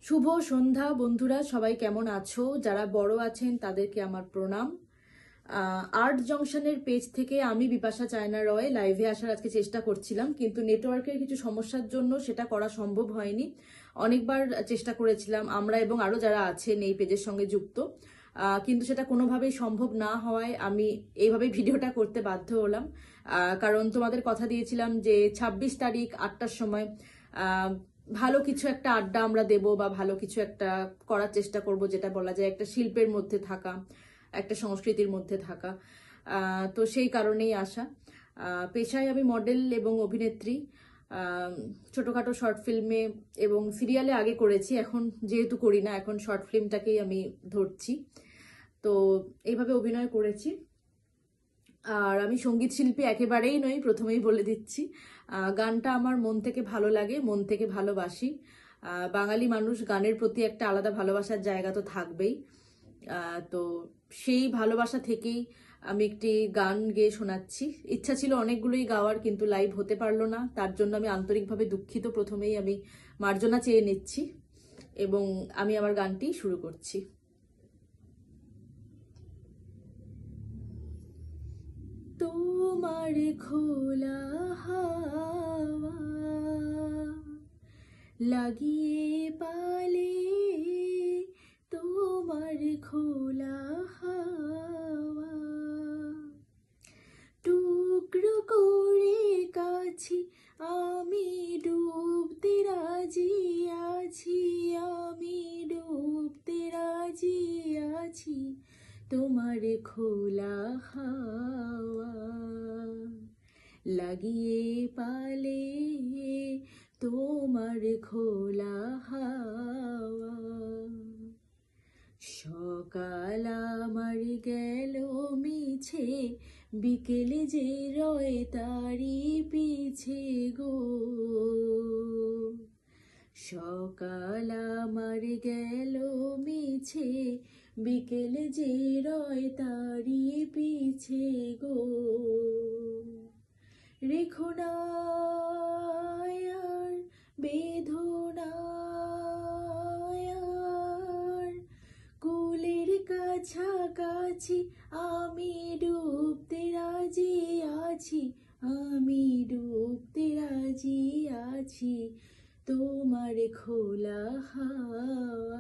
শুভ সন্ধ্যা বন্ধুরা, সবাই কেমন আছো? যারা বড় আছেন তাদেরকে আমার প্রণাম। আর্ট জংশনের পেজ থেকে আমি বিপাশা চায়না রয় লাইভে আসার আজকে চেষ্টা করছিলাম, কিন্তু নেটওয়ার্কের কিছু সমস্যার জন্য সেটা করা সম্ভব হয়নি। অনেকবার চেষ্টা করেছিলাম আমরা এবং আরো যারা আছেন এই পেজের সঙ্গে যুক্ত, কিন্তু সেটা কোনোভাবেই সম্ভব না হওয়ায় আমি এইভাবে ভিডিওটা করতে বাধ্য হলাম। কারণ তোমাদের কথা দিয়েছিলাম যে 26 তারিখ 8টার সময় ভালো কিছু একটা আড্ডা আমরা দেব বা ভালো কিছু একটা করার চেষ্টা করব, যেটা বলা যায় একটা শিল্পের মধ্যে থাকা, একটা সংস্কৃতির মধ্যে থাকা। তো সেই কারণেই আসা। পেশায় আমি মডেল এবং অভিনেত্রী। ছোটখাটো শর্ট ফিল্মে এবং সিরিয়ালে আগে করেছি, এখন যেহেতু করি না, এখন শর্ট ফিল্মটাকেই আমি ধরছি। তো এইভাবে অভিনয় করেছি। আর আমি সঙ্গীত শিল্পী একেবারেই নই, প্রথমেই বলে দিচ্ছি। গানটা আমার মন থেকে ভালো লাগে, মন থেকে ভালোবাসি। বাঙালি মানুষ, গানের প্রতি একটা আলাদা ভালোবাসার জায়গা তো থাকবেই। তো সেই ভালোবাসা থেকেই আমি একটি গান গেয়ে শোনাচ্ছি। ইচ্ছা ছিল অনেকগুলোই গাওয়ার, কিন্তু লাইভ হতে পারলো না, তার জন্য আমি আন্তরিকভাবে দুঃখিত। প্রথমেই আমি মার্জনা চেয়ে নিচ্ছি এবং আমি আমার গানটি শুরু করছি। তোমার খোলা হাওয়া লাগিয়ে পালে, তোমার খোলা হাওয়া টুকরো করে কাছে আমি ডুবতে রাজি আছি, আমি ডুবতে রাজি আছি। তোমার খোলা হাওয়া লাগিয়ে পালে, তোমার খোলা হাওয়া। সকাল আমার গেল মিছে, বিকেলে যে রয় তারি পিছে গো। সকাল আমার গেল মিছে, বিকেলে যে রয় তারি পিছে গো। রেখো না আর বেদনা আর কুলের কাছাকাছি, আমি ডুবতে রাজি আছি, আমি ডুবতে রাজি আছি। তোমার খোলা হাওয়া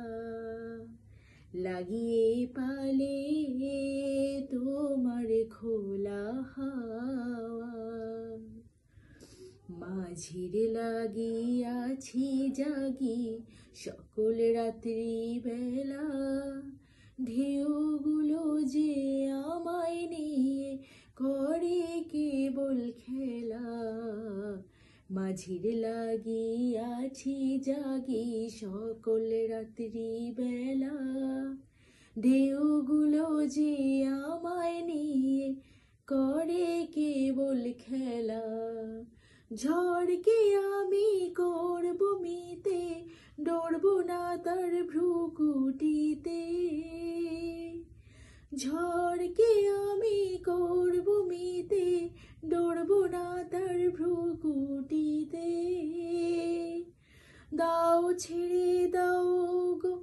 লাগিয়ে পালে, তোমার খোলা হাওয়া। মাঝির লাগিয়াছি জাগি সকল রাত্রি বেলা, ঢেউগুলো যে আমায় নিয়ে করে কেবল খেলা। মাঝির লাগিয়াছি জাগি সকল রাত্রি বেলা, ঢেউগুলো যে আমায় নিয়ে করে কেবল খেলা। ঝড়কে আমি করব মিতে, ডরব না তার ভ্রুকুটিতে। ঝড়কে আমি করব মিতে, ডরব না তার ভ্রুকুটিতে। দাও ছেড়ে দাও গো,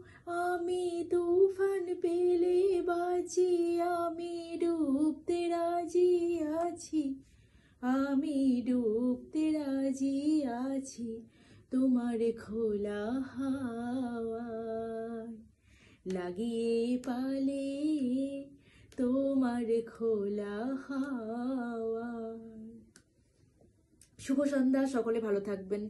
আমি তুফান পেলে বাঁচি, আমি ডুবতে রাজি আছি, আমি ডুবতে রাজি আছি। তোমার খোলা হাওয়া লাগিয়ে পালে, তোমার খোলা হাওয়া। শুভ সন্ধ্যা, সকলে ভালো থাকবেন।